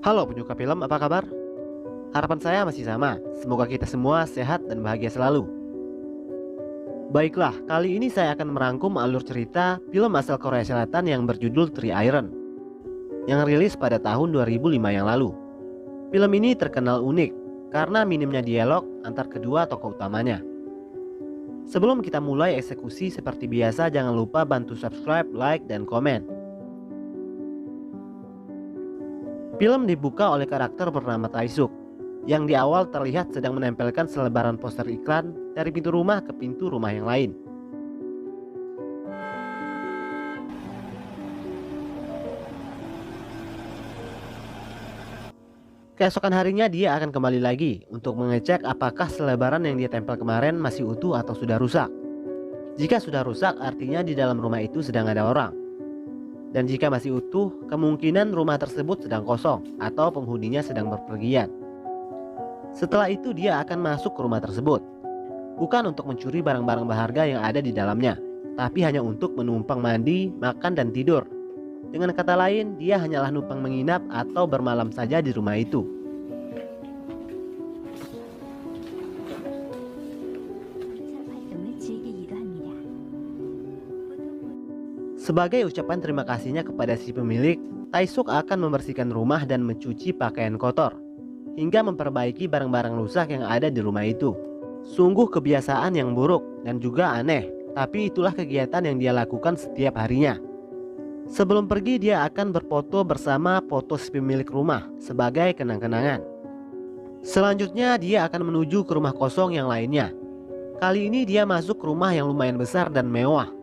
Halo penyuka film, apa kabar? Harapan saya masih sama, semoga kita semua sehat dan bahagia selalu. Baiklah, kali ini saya akan merangkum alur cerita film asal Korea Selatan yang berjudul Three Iron, yang rilis pada tahun 2005 yang lalu. Film ini terkenal unik karena minimnya dialog antar kedua tokoh utamanya. Sebelum kita mulai eksekusi, seperti biasa jangan lupa bantu subscribe, like, dan komen. Film dibuka oleh karakter bernama Tae-suk, yang di awal terlihat sedang menempelkan selebaran poster iklan dari pintu rumah ke pintu rumah yang lain. Keesokan harinya dia akan kembali lagi untuk mengecek apakah selebaran yang dia tempel kemarin masih utuh atau sudah rusak. Jika sudah rusak, artinya di dalam rumah itu sedang ada orang. Dan jika masih utuh, kemungkinan rumah tersebut sedang kosong atau penghuninya sedang berpergian. Setelah itu dia akan masuk ke rumah tersebut, bukan untuk mencuri barang-barang berharga yang ada di dalamnya, tapi hanya untuk menumpang mandi, makan, dan tidur. Dengan kata lain, dia hanyalah numpang menginap atau bermalam saja di rumah itu. Sebagai ucapan terima kasihnya kepada si pemilik, Tae-suk akan membersihkan rumah dan mencuci pakaian kotor, hingga memperbaiki barang-barang rusak yang ada di rumah itu. Sungguh kebiasaan yang buruk dan juga aneh, tapi itulah kegiatan yang dia lakukan setiap harinya. Sebelum pergi, dia akan berfoto bersama foto si pemilik rumah sebagai kenang-kenangan. Selanjutnya dia akan menuju ke rumah kosong yang lainnya. Kali ini dia masuk ke rumah yang lumayan besar dan mewah.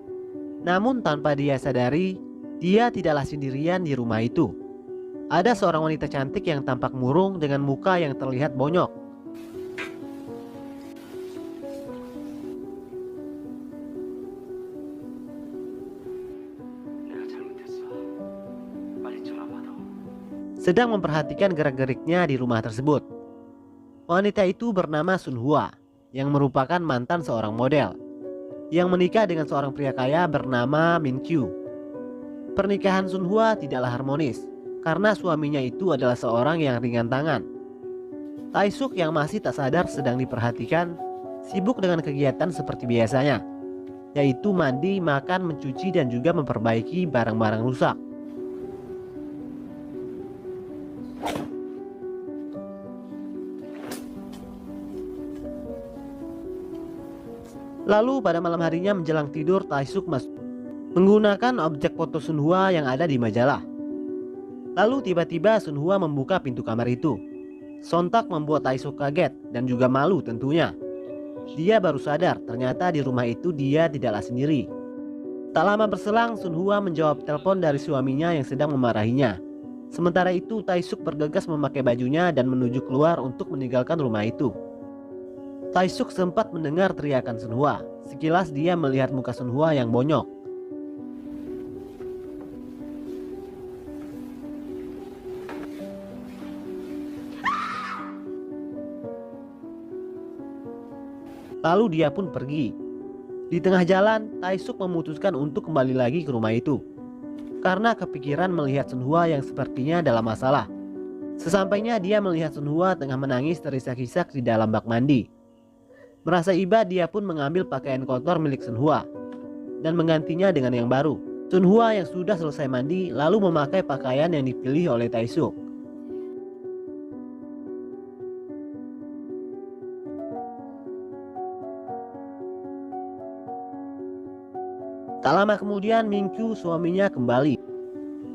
Namun tanpa dia sadari, dia tidaklah sendirian di rumah itu. Ada seorang wanita cantik yang tampak murung dengan muka yang terlihat bonyok. Sedang memperhatikan gerak-geriknya di rumah tersebut. Wanita itu bernama Sun Hwa, yang merupakan mantan seorang model, yang menikah dengan seorang pria kaya bernama Min Kyu. Pernikahan Sun Hwa tidaklah harmonis karena suaminya itu adalah seorang yang ringan tangan. Tae-suk yang masih tak sadar sedang diperhatikan, sibuk dengan kegiatan seperti biasanya, yaitu mandi, makan, mencuci, dan juga memperbaiki barang-barang rusak. Lalu pada malam harinya menjelang tidur, Tae-suk menggunakan objek foto Sun Hwa yang ada di majalah. Lalu tiba-tiba Sun Hwa membuka pintu kamar itu. Sontak membuat Tae-suk kaget dan juga malu tentunya. Dia baru sadar ternyata di rumah itu dia tidaklah sendiri. Tak lama berselang, Sun Hwa menjawab telepon dari suaminya yang sedang memarahinya. Sementara itu Tae-suk bergegas memakai bajunya dan menuju keluar untuk meninggalkan rumah itu. Tae-suk sempat mendengar teriakan Sun Hwa. Sekilas dia melihat muka Sun Hwa yang bonyok. Lalu dia pun pergi. Di tengah jalan, Tae-suk memutuskan untuk kembali lagi ke rumah itu karena kepikiran melihat Sun Hwa yang sepertinya dalam masalah. Sesampainya dia melihat Sun Hwa tengah menangis terisak-isak di dalam bak mandi. Merasa iba, dia pun mengambil pakaian kotor milik Sun Hwa dan menggantinya dengan yang baru. Sun Hwa yang sudah selesai mandi lalu memakai pakaian yang dipilih oleh Tae-suk. Tak lama kemudian Min Kyu, suaminya, kembali.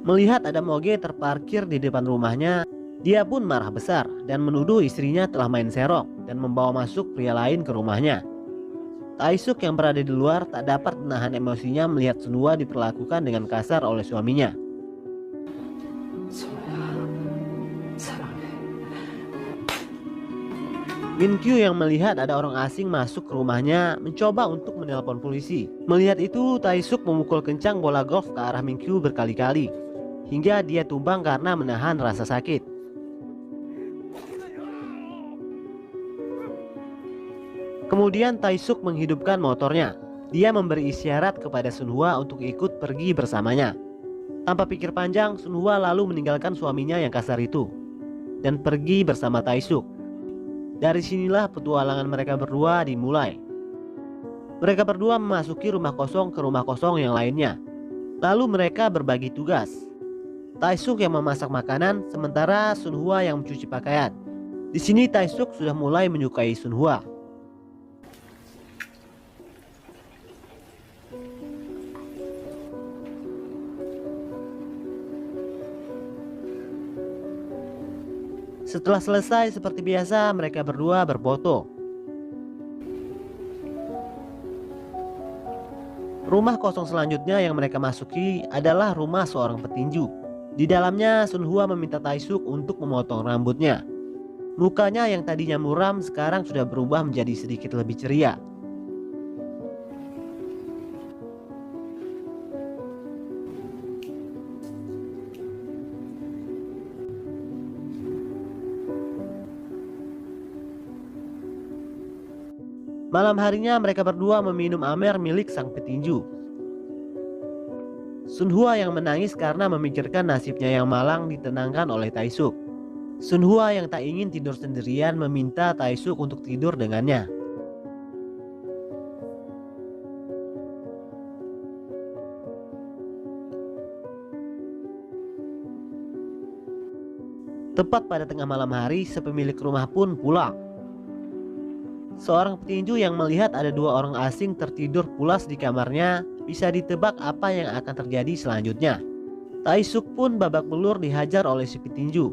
Melihat ada moge terparkir di depan rumahnya, dia pun marah besar dan menuduh istrinya telah main serong dan membawa masuk pria lain ke rumahnya. Tae-suk yang berada di luar tak dapat menahan emosinya melihat Sun Hwa diperlakukan dengan kasar oleh suaminya. Min Kyu yang melihat ada orang asing masuk ke rumahnya mencoba untuk menelpon polisi. Melihat itu, Tae-suk memukul kencang bola golf ke arah Min Kyu berkali-kali hingga dia tumbang karena menahan rasa sakit. Kemudian Tae-suk menghidupkan motornya. Dia memberi isyarat kepada Sun Hwa untuk ikut pergi bersamanya. Tanpa pikir panjang, Sun Hwa lalu meninggalkan suaminya yang kasar itu. dan pergi bersama Taesuk. Dari sinilah petualangan mereka berdua dimulai. Mereka berdua memasuki rumah kosong ke rumah kosong yang lainnya. Lalu mereka berbagi tugas. Taesuk yang memasak makanan, sementara Sunhwa yang mencuci pakaian. Di sini Taesuk sudah mulai menyukai Sunhwa. Setelah selesai, seperti biasa mereka berdua berfoto. Rumah kosong selanjutnya yang mereka masuki adalah rumah seorang petinju. Di dalamnya Sunhwa meminta Taesuk untuk memotong rambutnya. Mukanya yang tadinya muram sekarang sudah berubah menjadi sedikit lebih ceria. Malam harinya mereka berdua meminum amer milik sang petinju. Sunhwa yang menangis karena memikirkan nasibnya yang malang ditenangkan oleh Taesuk. Sunhwa yang tak ingin tidur sendirian meminta Taesuk untuk tidur dengannya. Tepat pada tengah malam hari, sepemilik rumah pun pulang. Seorang petinju yang melihat ada dua orang asing tertidur pulas di kamarnya bisa ditebak apa yang akan terjadi selanjutnya. Taesuk pun babak belur dihajar oleh si petinju.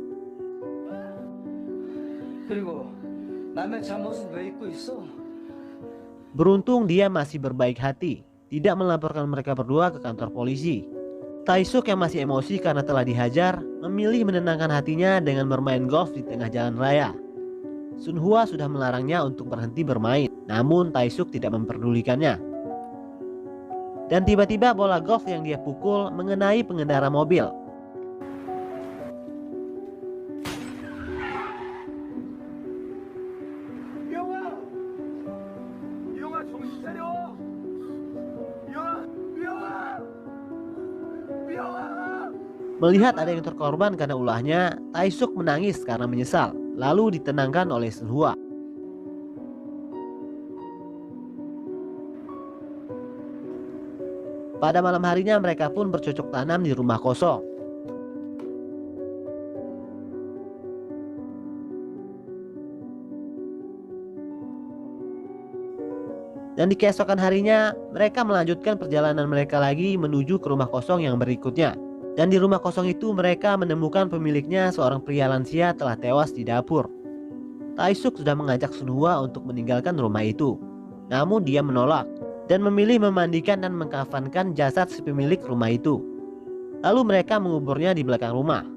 Beruntung dia masih berbaik hati, tidak melaporkan mereka berdua ke kantor polisi. Taesuk yang masih emosi karena telah dihajar, memilih menenangkan hatinya dengan bermain golf di tengah jalan raya. Sunhwa sudah melarangnya untuk berhenti bermain, namun Taesuk tidak memperdulikannya. Dan tiba-tiba bola golf yang dia pukul mengenai pengendara mobil. Melihat ada yang terkorban karena ulahnya, Taesuk menangis karena menyesal, lalu ditenangkan oleh Sunhwa. Pada malam harinya mereka pun bercocok tanam di rumah kosong. Dan di keesokan harinya mereka melanjutkan perjalanan mereka lagi menuju ke rumah kosong yang berikutnya. Dan di rumah kosong itu mereka menemukan pemiliknya, seorang pria lansia telah tewas di dapur. Taesuk sudah mengajak Sunhwa untuk meninggalkan rumah itu, namun dia menolak dan memilih memandikan dan mengkafankan jasad si pemilik rumah itu. Lalu mereka menguburnya di belakang rumah.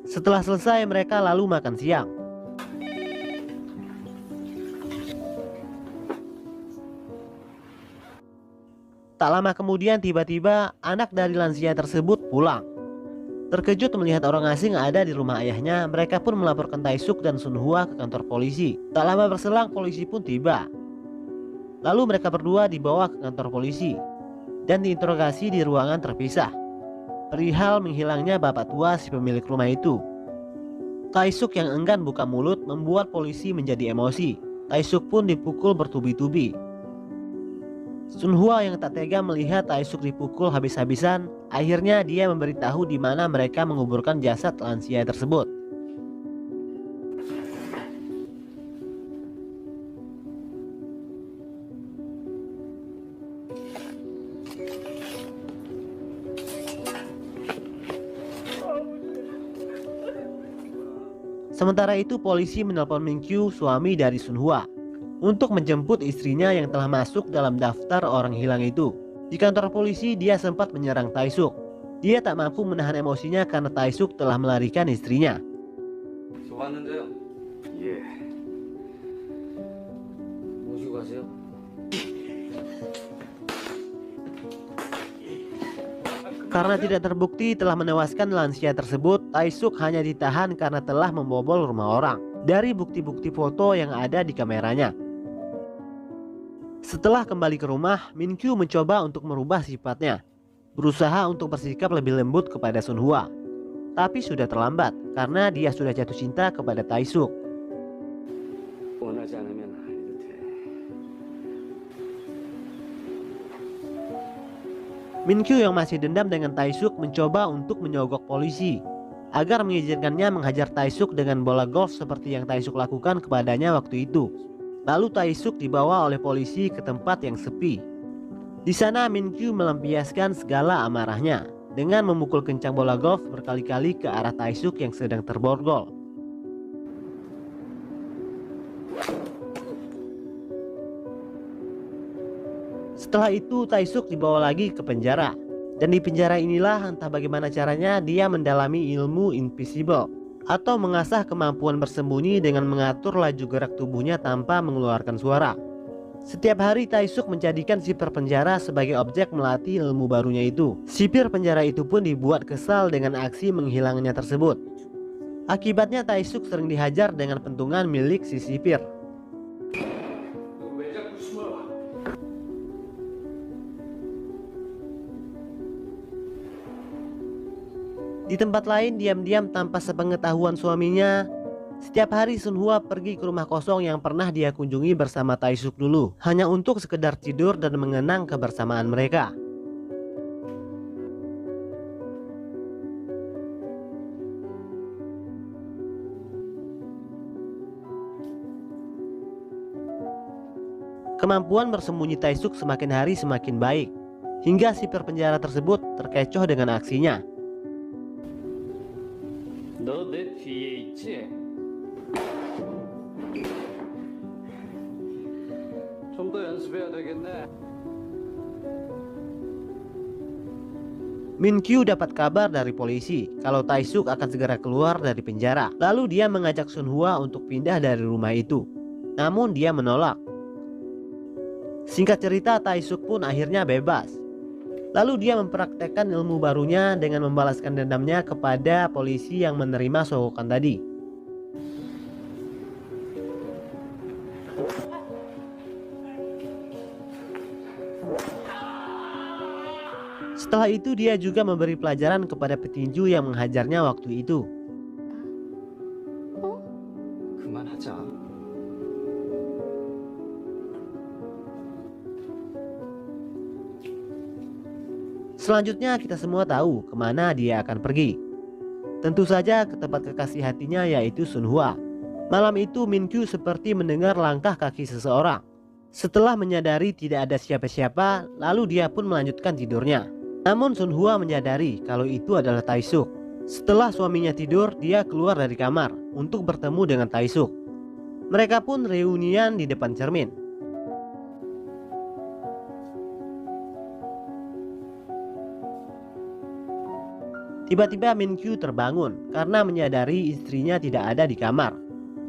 Setelah selesai mereka lalu makan siang. Tak lama kemudian tiba-tiba anak dari lansia tersebut pulang. Terkejut melihat orang asing ada di rumah ayahnya, mereka pun melaporkan Taesuk dan Sunhwa ke kantor polisi. Tak lama berselang polisi pun tiba. Lalu mereka berdua dibawa ke kantor polisi dan diinterogasi di ruangan terpisah perihal menghilangnya bapak tua si pemilik rumah itu. Taesuk yang enggan buka mulut membuat polisi menjadi emosi. Taesuk pun dipukul bertubi-tubi. Sunhwa yang tak tega melihat Taesuk dipukul habis-habisan, akhirnya dia memberitahu di mana mereka menguburkan jasad lansia tersebut. Sementara itu polisi menelpon Minkyu, suami dari Sunhwa, untuk menjemput istrinya yang telah masuk dalam daftar orang hilang itu. Di kantor polisi dia sempat menyerang Taesuk. Dia tak mampu menahan emosinya karena Taesuk telah melarikan istrinya. Karena tidak terbukti telah menewaskan lansia tersebut, Taesuk hanya ditahan karena telah membobol rumah orang dari bukti-bukti foto yang ada di kameranya. Setelah kembali ke rumah, Minkyu mencoba untuk merubah sifatnya, berusaha untuk bersikap lebih lembut kepada Sunhwa. Tapi sudah terlambat karena dia sudah jatuh cinta kepada Tae-suk. 원하지 않으면 안 해도 돼. Min-kyu yang masih dendam dengan Tae-suk mencoba untuk menyogok polisi agar mengizinkannya menghajar Tae-suk dengan bola golf seperti yang Tae-suk lakukan kepadanya waktu itu. Lalu Tae-suk dibawa oleh polisi ke tempat yang sepi. Di sana Min-kyu melampiaskan segala amarahnya dengan memukul kencang bola golf berkali-kali ke arah Tae-suk yang sedang terborgol. Setelah itu Tae-suk dibawa lagi ke penjara. Dan di penjara inilah entah bagaimana caranya dia mendalami ilmu invisible atau mengasah kemampuan bersembunyi dengan mengatur laju gerak tubuhnya tanpa mengeluarkan suara. Setiap hari Tae-suk menjadikan sipir penjara sebagai objek melatih ilmu barunya itu. Sipir penjara itu pun dibuat kesal dengan aksi menghilangnya tersebut. Akibatnya Tae-suk sering dihajar dengan pentungan milik si sipir. 왜 자꾸 숨어? Di tempat lain diam-diam tanpa sepengetahuan suaminya, setiap hari Sunhwa pergi ke rumah kosong yang pernah dia kunjungi bersama Tae-suk dulu, hanya untuk sekedar tidur dan mengenang kebersamaan mereka. Kemampuan bersembunyi Tae-suk semakin hari semakin baik, hingga sipir penjara tersebut terkecoh dengan aksinya. 너 내 뒤에 있지? 좀 더 연습해야 되겠네. Min-kyu dapat kabar dari polisi kalau Tae-suk akan segera keluar dari penjara. Lalu dia mengajak Sunhwa untuk pindah dari rumah itu. Namun dia menolak. Singkat cerita, Tae-suk pun akhirnya bebas. Lalu dia mempraktekkan ilmu barunya dengan membalaskan dendamnya kepada polisi yang menerima sogokan tadi. Setelah itu dia juga memberi pelajaran kepada petinju yang menghajarnya waktu itu. 그만하자. Selanjutnya kita semua tahu kemana dia akan pergi. Tentu saja ke tempat kekasih hatinya, yaitu Sunhwa. Malam itu Min-kyu seperti mendengar langkah kaki seseorang. Setelah menyadari tidak ada siapa-siapa, lalu dia pun melanjutkan tidurnya. Namun Sunhwa menyadari kalau itu adalah Tae-suk. Setelah suaminya tidur, dia keluar dari kamar untuk bertemu dengan Tae-suk. Mereka pun reunian di depan cermin. Tiba-tiba Min-kyu terbangun karena menyadari istrinya tidak ada di kamar.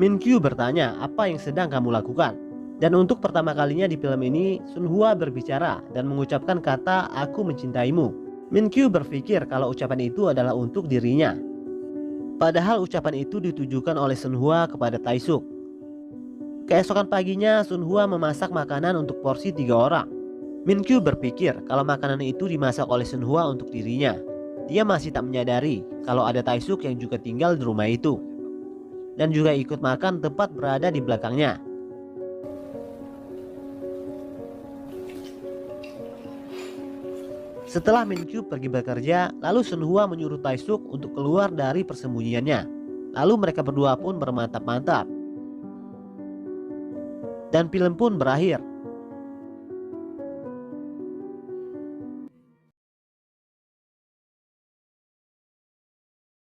Min-kyu bertanya, apa yang sedang kamu lakukan? Dan untuk pertama kalinya di film ini, Sunhwa berbicara dan mengucapkan kata aku mencintaimu. Min-kyu berpikir kalau ucapan itu adalah untuk dirinya. Padahal ucapan itu ditujukan oleh Sunhwa kepada Tae-suk. Keesokan paginya Sunhwa memasak makanan untuk porsi 3 orang. Min-kyu berpikir kalau makanan itu dimasak oleh Sunhwa untuk dirinya. Dia masih tak menyadari kalau ada Tae-suk yang juga tinggal di rumah itu dan juga ikut makan tepat berada di belakangnya. Setelah Min-kyu pergi bekerja, lalu Sunhwa menyuruh Tae-suk untuk keluar dari persembunyiannya. Lalu mereka berdua pun bermantap-mantap. Dan film pun berakhir.